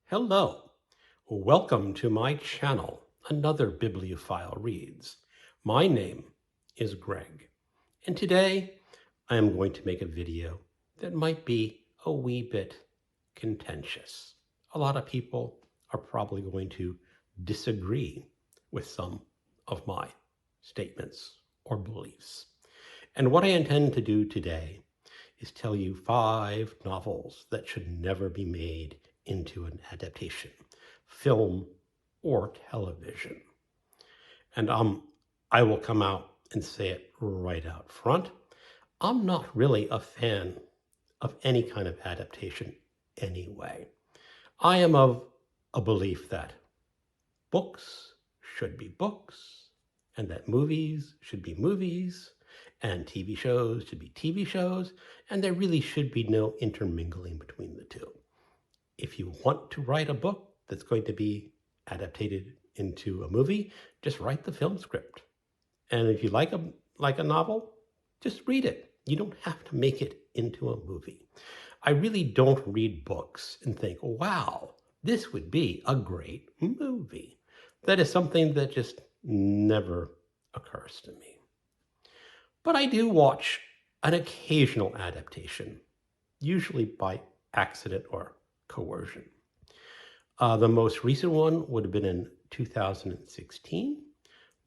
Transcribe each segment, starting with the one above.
Hello, welcome to my channel, Another Bibliophile Reads. My name is Greg, and today I am going to make a video that might be a wee bit contentious. A lot of people are probably going to disagree with some of my statements or beliefs. And what I intend to do today is tell you 5 novels that should never be made into an adaptation, film or television. And I will come out and say it right out front. I'm not really a fan of any kind of adaptation anyway. I am of a belief that books should be books, and that movies should be movies, and TV shows should be TV shows, and there really should be no intermingling between the two. If you want to write a book that's going to be adapted into a movie, just write the film script. And if you like a novel, just read it. You don't have to make it into a movie. I really don't read books and think, wow, this would be a great movie. That is something that just never occurs to me. But I do watch an occasional adaptation, usually by accident or coercion. The most recent one would have been in 2016.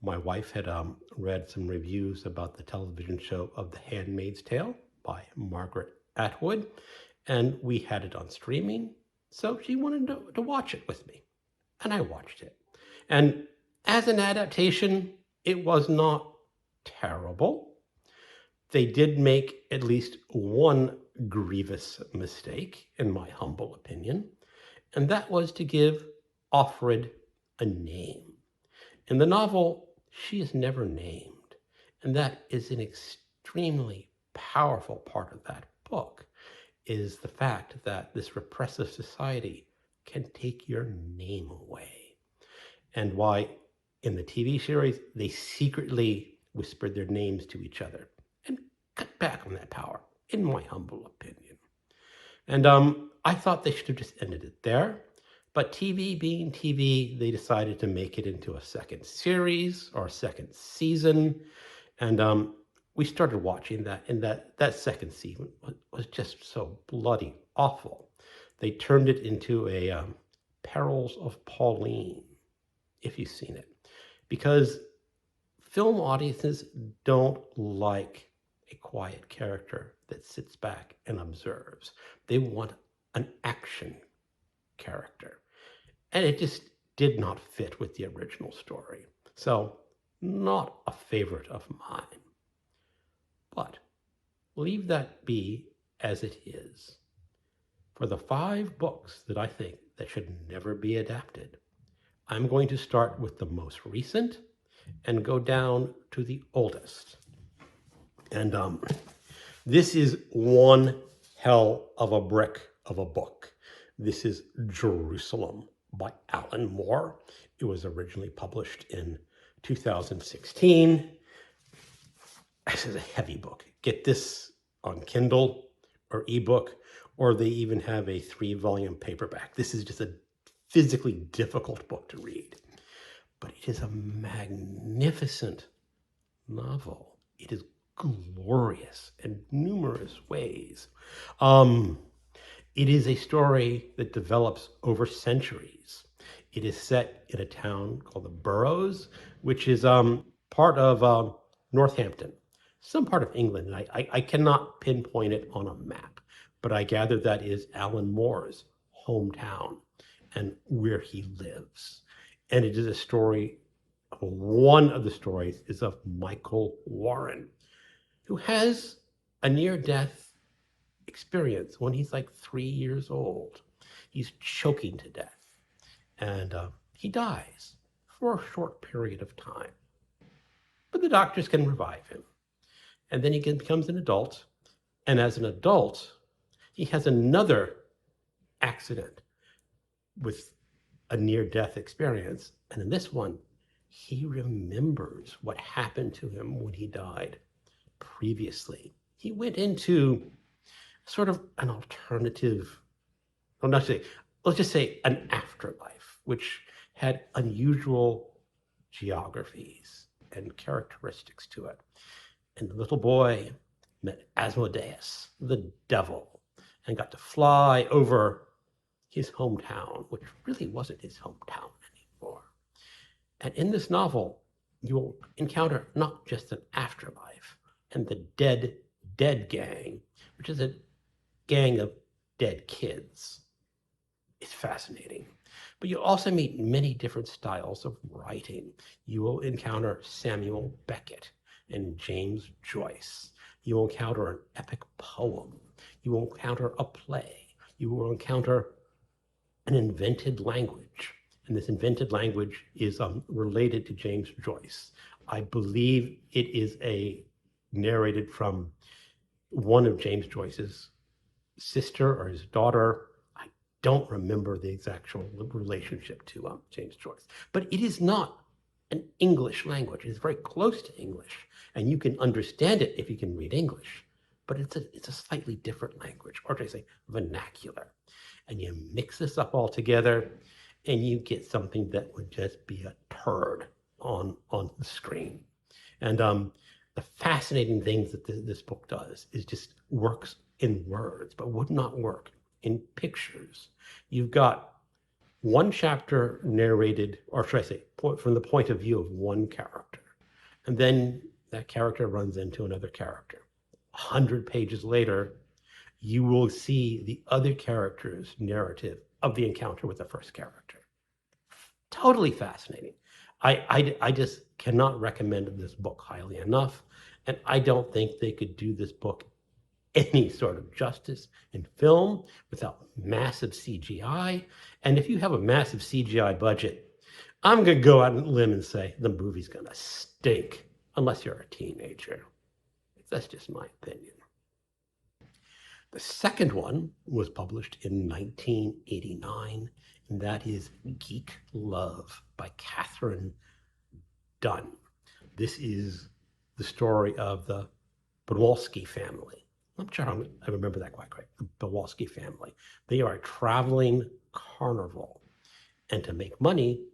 My wife had read some reviews about the television show of The Handmaid's Tale by Margaret Atwood, and we had it on streaming, so she wanted to watch it with me, and I watched it. And as an adaptation, it was not terrible. They did make at least one grievous mistake, in my humble opinion, and that was to give Offred a name. In the novel, she is never named, and that is an extremely powerful part of that book, is the fact that this repressive society can take your name away. And why in the TV series, they secretly whispered their names to each other and cut back on that power, in my humble opinion. And I thought they should have just ended it there. But TV being TV, they decided to make it into a second series or a second season. And we started watching that, and that second season was just so bloody awful. They turned it into a Perils of Pauline, if you've seen it. Because film audiences don't like a quiet character that sits back and observes. They want an action character. And it just did not fit with the original story. So, not a favorite of mine. But leave that be as it is. For the 5 books that I think that should never be adapted, I'm going to start with the most recent and go down to the oldest. And this is one hell of a brick of a book. This is Jerusalem by Alan Moore. It was originally published in 2016. This is a heavy book. Get this on Kindle or ebook, or they even have a 3-volume paperback. This is just a physically difficult book to read. But it is a magnificent novel. It is glorious in numerous ways. It is a story that develops over centuries. It is set in a town called the Boroughs, which is part of Northampton, some part of England. And I cannot pinpoint it on a map, but I gather that is Alan Moore's hometown and where he lives. And it is a story, one of the stories is of Michael Warren, who has a near-death experience when he's like 3 years old. He's choking to death, and he dies for a short period of time. But the doctors can revive him. And then he becomes an adult, and as an adult, he has another accident with a near-death experience. And in this one, he remembers what happened to him when he died previously. He went into sort of an alternative, well, not say let's just say, an afterlife, which had unusual geographies and characteristics to it. And the little boy met Asmodeus, the devil, and got to fly over his hometown, which really wasn't his hometown anymore. And in this novel, you will encounter not just an afterlife and the dead gang, which is a gang of dead kids. It's fascinating. But you'll also meet many different styles of writing. You will encounter Samuel Beckett and James Joyce. You will encounter an epic poem. You will encounter a play. You will encounter an invented language. And this invented language is related to James Joyce. I believe it is narrated from one of James Joyce's sister or his daughter. I don't remember the exact relationship to James Joyce, but it is not an English language. It's very close to English, and you can understand it if you can read English, but it's a slightly different language, or should I say vernacular. And you mix this up all together, and you get something that would just be a turd on the screen. And the fascinating things that this book does is just works in words, but would not work in pictures. You've got one chapter narrated, or should I say, from the point of view of one character. And then that character runs into another character. 100 pages later, you will see the other character's narrative of the encounter with the first character. Totally fascinating. I just cannot recommend this book highly enough. And I don't think they could do this book any sort of justice in film without massive CGI. And if you have a massive CGI budget, I'm going to go out on a limb and say the movie's going to stink, unless you're a teenager. That's just my opinion. The second one was published in 1989, and that is Geek Love by Catherine Dunn. This is the story of the Podolsky family. I'm sure I remember that quite correct. The Podolsky family. They are a traveling carnival. And to make money,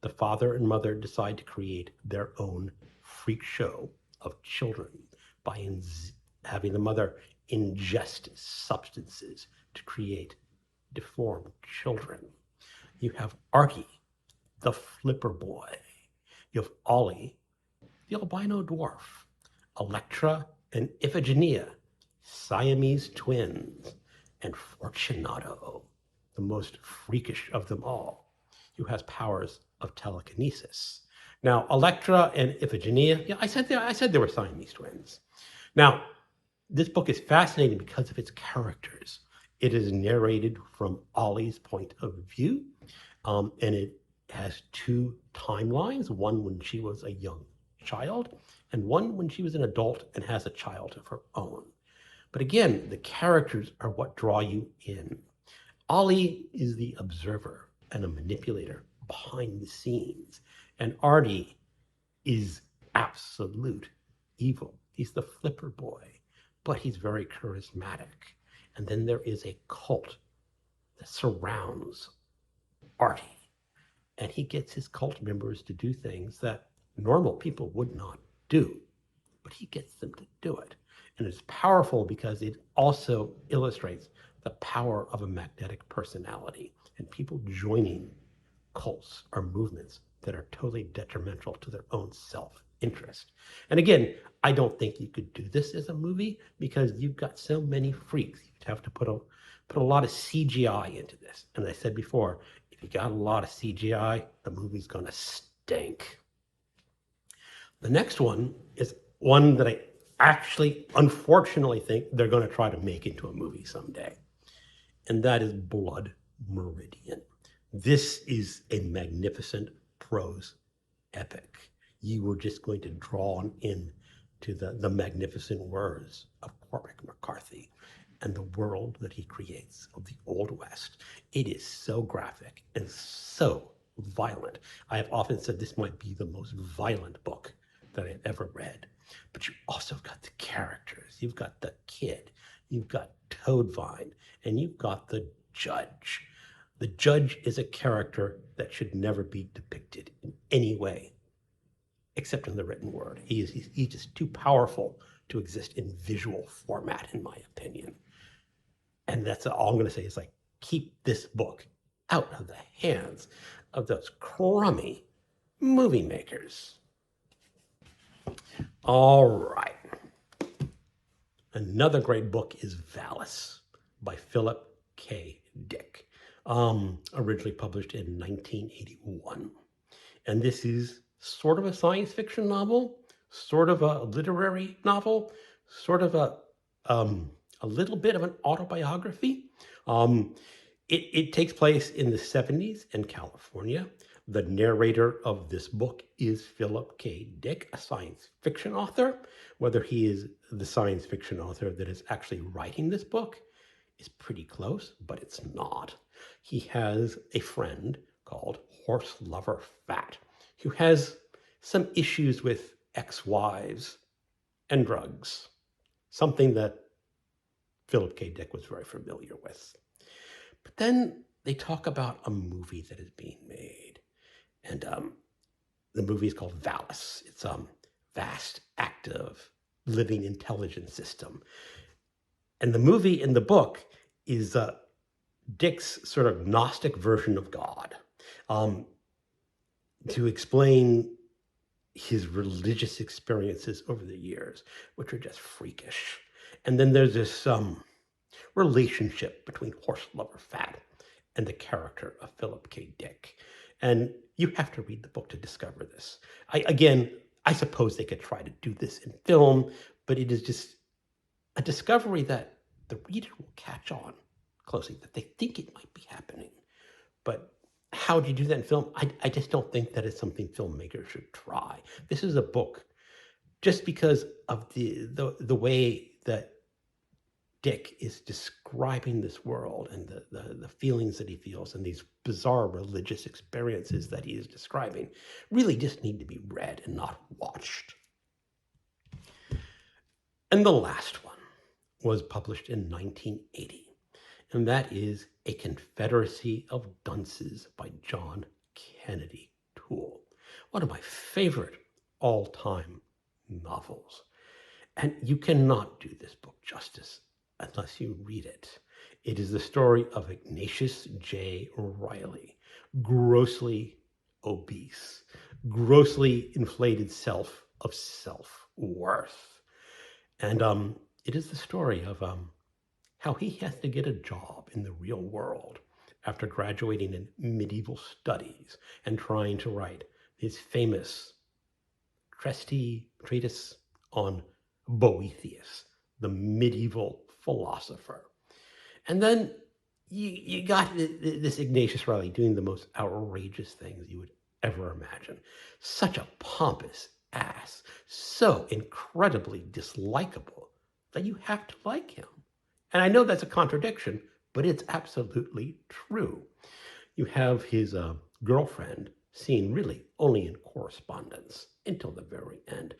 the father and mother decide to create their own freak show of children by having the mother ingest substances to create deformed children. You have Artie, the flipper boy. You have Ollie, the albino dwarf. Electra and Iphigenia, Siamese twins. And Fortunato, the most freakish of them all, who has powers of telekinesis. Now, Electra and Iphigenia, yeah, I said they were Siamese twins. Now, this book is fascinating because of its characters. It is narrated from Ollie's point of view, and it has two timelines, one when she was a young child, and one when she was an adult and has a child of her own. But again, the characters are what draw you in. Ollie is the observer and a manipulator behind the scenes, and Artie is absolute evil. He's the flipper boy, but he's very charismatic. And then there is a cult that surrounds Artie, and he gets his cult members to do things that normal people would not do, but he gets them to do it. And it's powerful because it also illustrates the power of a magnetic personality and people joining cults or movements that are totally detrimental to their own self-interest. And again, I don't think you could do this as a movie because you've got so many freaks. You'd have to put a lot of CGI into this. And as I said before, if you got a lot of CGI, the movie's gonna stink. The next one is one that I actually, unfortunately, think they're going to try to make into a movie someday. And that is Blood Meridian. This is a magnificent prose epic. You were just going to draw in to the magnificent words of Cormac McCarthy and the world that he creates of the Old West. It is so graphic and so violent. I have often said this might be the most violent book that I've ever read. But you also got the characters. You've got the kid. You've got Toadvine. And you've got the judge. The judge is a character that should never be depicted in any way, except in the written word. He's just too powerful to exist in visual format, in my opinion. And that's all I'm going to say is, like, keep this book out of the hands of those crummy movie makers. All right. Another great book is Valles by Philip K. Dick, originally published in 1981. And this is sort of a science fiction novel, sort of a literary novel, sort of a little bit of an autobiography. It takes place in the 70s in California. The narrator of this book is Philip K. Dick, a science fiction author. Whether he is the science fiction author that is actually writing this book is pretty close, but it's not. He has a friend called Horse Lover Fat, who has some issues with ex-wives and drugs, something that Philip K. Dick was very familiar with. But then they talk about a movie that is being made. And the movie is called Valles. It's a vast, active, living intelligence system. And the movie in the book is Dick's sort of Gnostic version of God, to explain his religious experiences over the years, which are just freakish. And then there's this relationship between Horse Lover Fat and the character of Philip K. Dick. And you have to read the book to discover this. I suppose they could try to do this in film, but it is just a discovery that the reader will catch on closely, that they think it might be happening. But how do you do that in film? I just don't think that it's something filmmakers should try. This is a book, just because of the way that Dick is describing this world and the feelings that he feels and these bizarre religious experiences that he is describing, really just need to be read and not watched. And the last one was published in 1980, and that is A Confederacy of Dunces by John Kennedy Toole, one of my favorite all-time novels. And you cannot do this book justice unless you read it. It is the story of Ignatius J. Riley, grossly obese, grossly inflated self of self-worth. And it is the story of how he has to get a job in the real world after graduating in medieval studies and trying to write his famous treatise on Boethius, the medieval philosopher. And then you got this Ignatius Riley doing the most outrageous things you would ever imagine. Such a pompous ass, so incredibly dislikable that you have to like him. And I know that's a contradiction, but it's absolutely true. You have his girlfriend, seen really only in correspondence until the very end,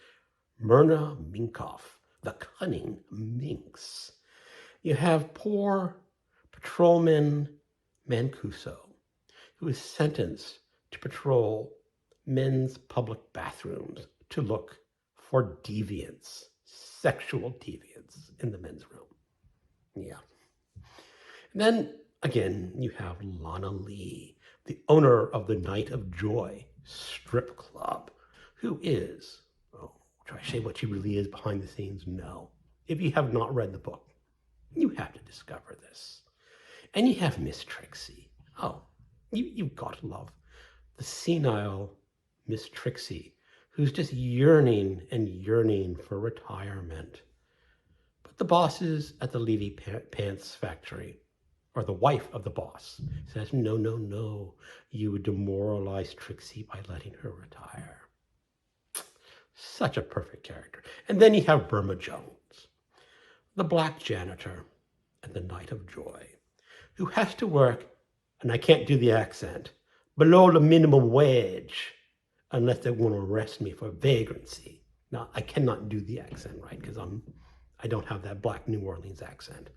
Myrna Minkoff, the cunning minx. You have poor patrolman Mancuso, who is sentenced to patrol men's public bathrooms to look for deviance, sexual deviance in the men's room. Yeah. And then again, you have Lana Lee, the owner of the Night of Joy strip club, who is, should I say what she really is behind the scenes? No. If you have not read the book, you have to discover this. And you have Miss Trixie. Oh, you've got to love the senile Miss Trixie, who's just yearning and yearning for retirement. But the bosses at the Levy Pants factory, or the wife of the boss, says, no, no, no, you would demoralize Trixie by letting her retire. Such a perfect character. And then you have Burma Jones, the black janitor at the Night of Joy, who has to work, and I can't do the accent, below the minimum wage unless they want to arrest me for vagrancy. Now, I cannot do the accent right because I don't have that black New Orleans accent.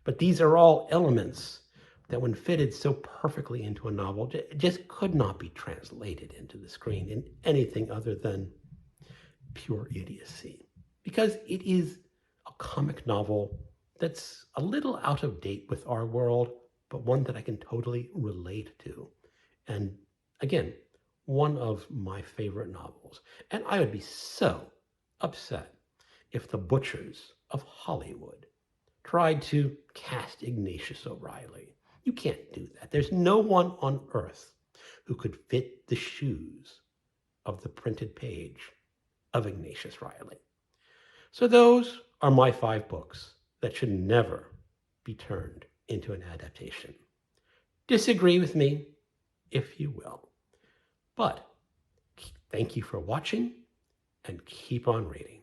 But these are all elements that when fitted so perfectly into a novel, just could not be translated into the screen in anything other than pure idiocy. Because it is a comic novel that's a little out of date with our world, but one that I can totally relate to. And again, one of my favorite novels. And I would be so upset if the butchers of Hollywood tried to cast Ignatius O'Reilly. You can't do that. There's no one on earth who could fit the shoes of the printed page of Ignatius Riley. So those are my 5 books that should never be turned into an adaptation. Disagree with me if you will. But thank you for watching and keep on reading.